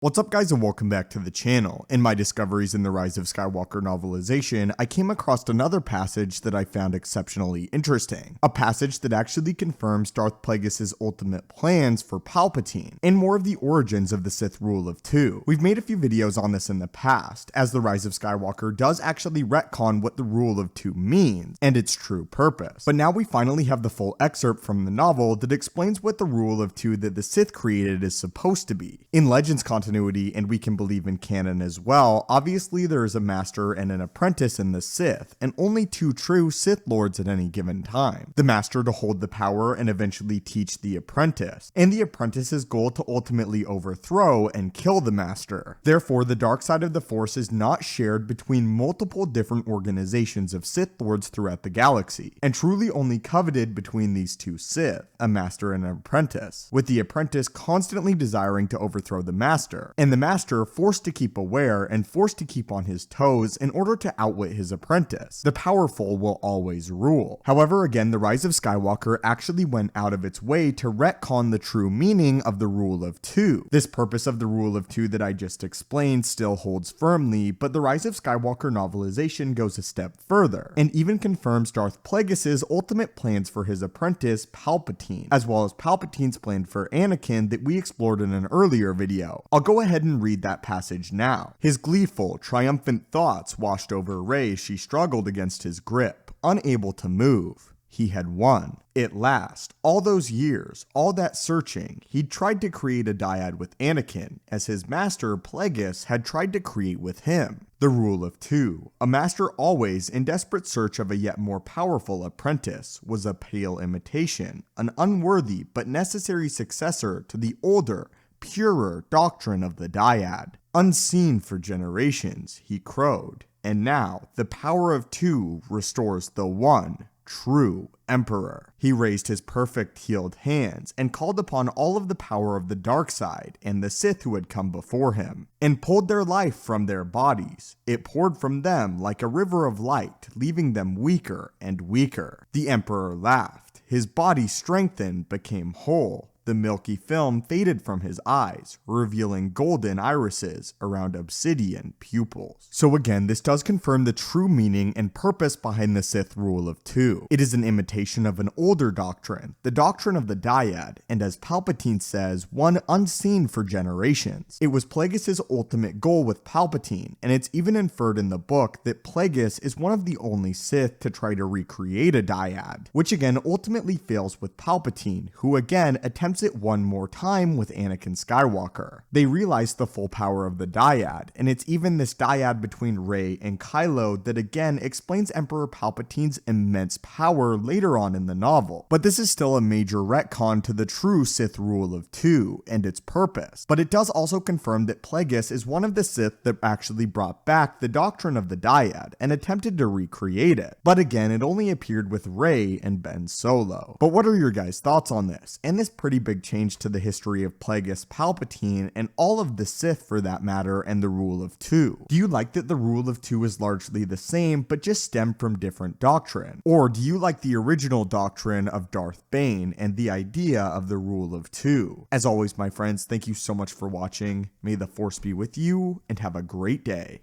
What's up guys and welcome back to the channel. In my discoveries in the Rise of Skywalker novelization, I came across another passage that I found exceptionally interesting. A passage that actually confirms Darth Plagueis' ultimate plans for Palpatine, and more of the origins of the Sith Rule of Two. We've made a few videos on this in the past, as the Rise of Skywalker does actually retcon what the Rule of Two means, and its true purpose. But now we finally have the full excerpt from the novel that explains what the Rule of Two that the Sith created is supposed to be. In Legends continuity, and we can believe in canon as well, obviously there is a master and an apprentice in the Sith, and only two true Sith Lords at any given time. The master to hold the power and eventually teach the apprentice, and the apprentice's goal to ultimately overthrow and kill the master. Therefore, the dark side of the Force is not shared between multiple different organizations of Sith Lords throughout the galaxy, and truly only coveted between these two Sith, a master and an apprentice, with the apprentice constantly desiring to overthrow the master, and the master forced to keep aware and forced to keep on his toes in order to outwit his apprentice. The powerful will always rule. However, again, the Rise of Skywalker actually went out of its way to retcon the true meaning of the Rule of Two. This purpose of the Rule of Two that I just explained still holds firmly, but the Rise of Skywalker novelization goes a step further, and even confirms Darth Plagueis' ultimate plans for his apprentice, Palpatine, as well as Palpatine's plan for Anakin that we explored in an earlier video. I'll go ahead and read that passage now. His gleeful, triumphant thoughts washed over Rey as she struggled against his grip, unable to move. He had won. At last, all those years, all that searching, he'd tried to create a dyad with Anakin, as his master, Plagueis, had tried to create with him. The Rule of Two, a master always in desperate search of a yet more powerful apprentice, was a pale imitation, an unworthy but necessary successor to the older, purer doctrine of the dyad. Unseen for generations, he crowed, and now the power of two restores the one true emperor. He raised his perfect healed hands and called upon all of the power of the dark side and the Sith who had come before him, and pulled their life from their bodies. It poured from them like a river of light, leaving them weaker and weaker. The emperor laughed. His body strengthened, became whole. The milky film faded from his eyes, revealing golden irises around obsidian pupils. So again, this does confirm the true meaning and purpose behind the Sith Rule of Two. It is an imitation of an older doctrine, the doctrine of the dyad, and as Palpatine says, one unseen for generations. It was Plagueis' ultimate goal with Palpatine, and it's even inferred in the book that Plagueis is one of the only Sith to try to recreate a dyad, which again ultimately fails with Palpatine, who again attempts it one more time with Anakin Skywalker. They realize the full power of the dyad, and it's even this dyad between Rey and Kylo that again explains Emperor Palpatine's immense power later on in the novel. But this is still a major retcon to the true Sith Rule of Two and its purpose. But it does also confirm that Plagueis is one of the Sith that actually brought back the doctrine of the dyad and attempted to recreate it. But again, it only appeared with Rey and Ben Solo. But what are your guys' thoughts on this and this pretty big change to the history of Plagueis, Palpatine, and all of the Sith for that matter, and the Rule of Two? Do you like that the Rule of Two is largely the same but just stem from different doctrine? Or do you like the original doctrine of Darth Bane and the idea of the Rule of Two? As always, my friends, thank you so much for watching. May the Force be with you and have a great day.